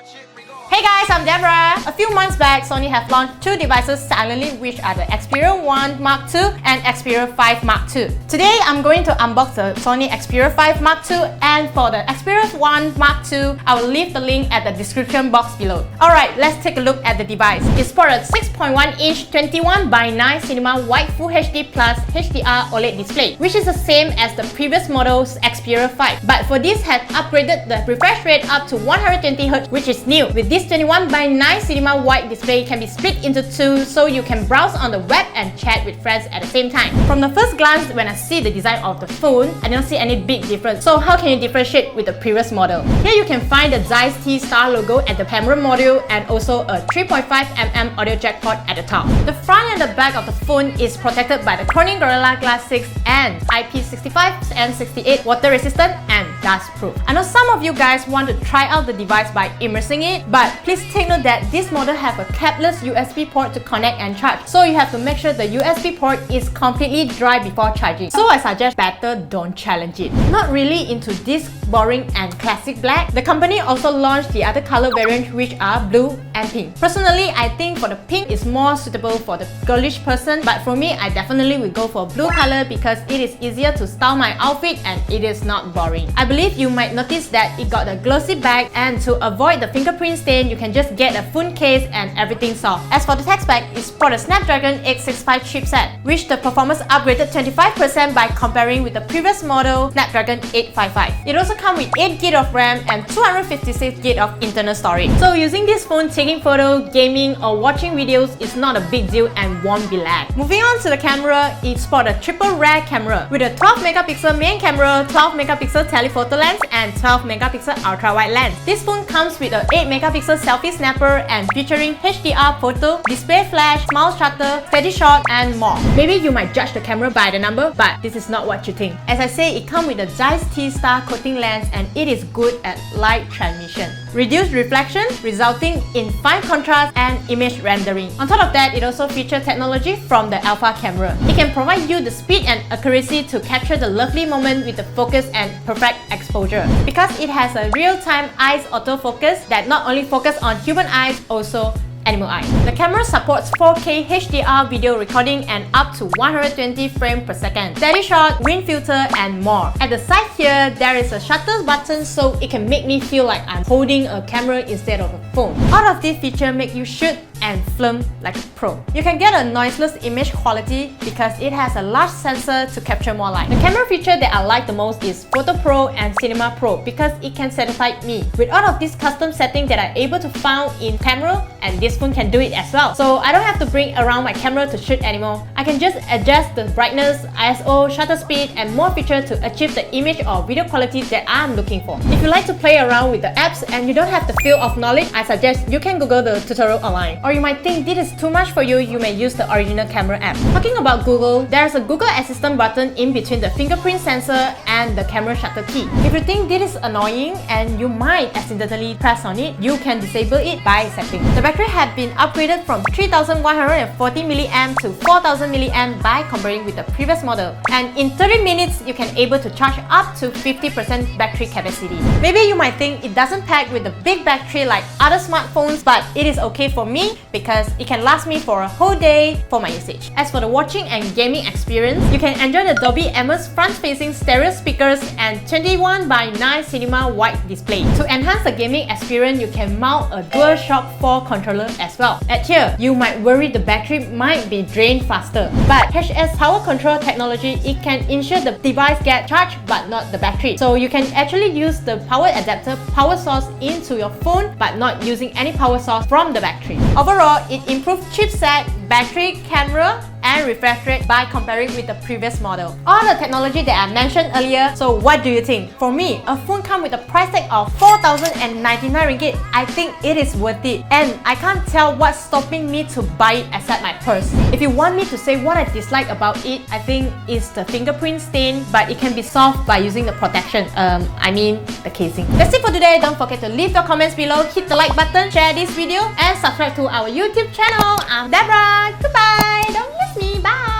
Hey guys, I'm Deborah. A few months back, Sony have launched two devices silently, which are the Xperia 1 Mark II and Xperia 5 Mark II. Today, I'm going to unbox the Sony Xperia 5 Mark II, and for the Xperia 1 Mark II, I will leave the link at the description box below. Alright, let's take a look at the device. It sports a 6.1-inch 21:9 Cinema Wide Full HD Plus HDR OLED display, which is the same as the previous model's Xperia 5. But for this, has upgraded the refresh rate up to 120Hz, which is new. With this 21:9 Cinema Wide display can be split into two, so you can browse on the web and chat with friends at the same time. From the first glance, when I see the design of the phone, I don't see any big difference. So how can you differentiate with the previous model? Here you can find the Zeiss T-Star logo at the camera module and also a 3.5mm audio jack port at the top. The front and the back of the phone is protected by the Corning Gorilla Glass 6 and IP65 and 68 water resistant and dust proof. I know some of you guys want to try out the device by immersing it, but please take note that this model have a capless USB port to connect and charge, so you have to make sure the USB port is completely dry before charging. So I suggest better don't challenge it. Not really into this boring and classic black, the company also launched the other color variants, which are blue and pink. Personally, I think for the pink is more suitable for the girlish person, but for me, I definitely will go for blue color because it is easier to style my outfit and it is not boring. I believe you might notice that it got a glossy back, and to avoid the fingerprint stain, you can just get a phone case and everything soft. As for the tech spec, it's for the Snapdragon 865 chipset, which the performance upgraded 25% by comparing with the previous model Snapdragon 855. It also comes with 8GB of RAM and 256GB of internal storage. So using this phone, taking photos, gaming or watching videos is not a big deal and won't be lag. Moving on to the camera, it sports a triple rear camera with a 12MP main camera, 12MP telephoto lens and 12MP ultra-wide lens. This phone comes with a 8MP selfie snapper and featuring HDR photo, display flash, smart shutter, steady shot and more. Maybe you might judge the camera by the number, but this is not what you think. As I say, it comes with a Zeiss T-Star coating lens and it is good at light transmission. Reduced reflection, resulting in fine contrast and image rendering. On top of that, it also features technology from the Alpha camera. It can provide you the speed and accuracy to capture the lovely moment with the focus and perfect exposure. Because it has a real-time eyes autofocus that not only focus on human eyes, also animal eyes. The camera supports 4K HDR video recording and up to 120 frames per second, steady shot, wind filter and more. At the side here, there is a shutter button so it can make me feel like I'm holding a camera instead of a phone. All of these features make you shoot and film like a pro. You can get a noiseless image quality because it has a large sensor to capture more light. The camera feature that I like the most is Photo Pro and Cinema Pro because it can satisfy me. With all of these custom settings that I'm able to find in camera, and this phone can do it as well. So I don't have to bring around my camera to shoot anymore. I can just adjust the brightness, ISO, shutter speed and more features to achieve the image or video quality that I'm looking for. If you like to play around with the apps and you don't have the feel of knowledge, I suggest you can Google the tutorial online. Or you might think this is too much for you, you may use the original camera app. Talking about Google, there's a Google Assistant button in between the fingerprint sensor and the camera shutter key. If you think this is annoying and you might accidentally press on it, you can disable it by settings. The battery had been upgraded from 3140mAh to 4000mAh by comparing with the previous model. And in 30 minutes, you can able to charge up to 50% battery capacity. Maybe you might think it doesn't pack with a big battery like other smartphones, but it is okay for me because it can last me for a whole day for my usage. As for the watching and gaming experience, you can enjoy the Dolby Atmos front-facing stereo speakers and 21:9 Cinema Wide display. To enhance the gaming experience, you can mount a DualShock 4 controller as well. At here, you might worry the battery might be drained faster, but HS power control technology, it can ensure the device gets charged but not the battery. So you can actually use the power adapter power source into your phone but not using any power source from the battery. Overall, it improved chipset, battery, camera, and refresh rate by comparing with the previous model. All the technology that I mentioned earlier, so what do you think? For me, a phone comes with a price tag of 4,099 ringgit. I think it is worth it, and I can't tell what's stopping me to buy it except my purse. If you want me to say what I dislike about it, I think it's the fingerprint stain, but it can be solved by using the protection. I mean the casing. That's it for today. Don't forget to leave your comments below, hit the like button, share this video, and subscribe to our YouTube channel. I'm Deborah. Goodbye. Don't miss me. Bye.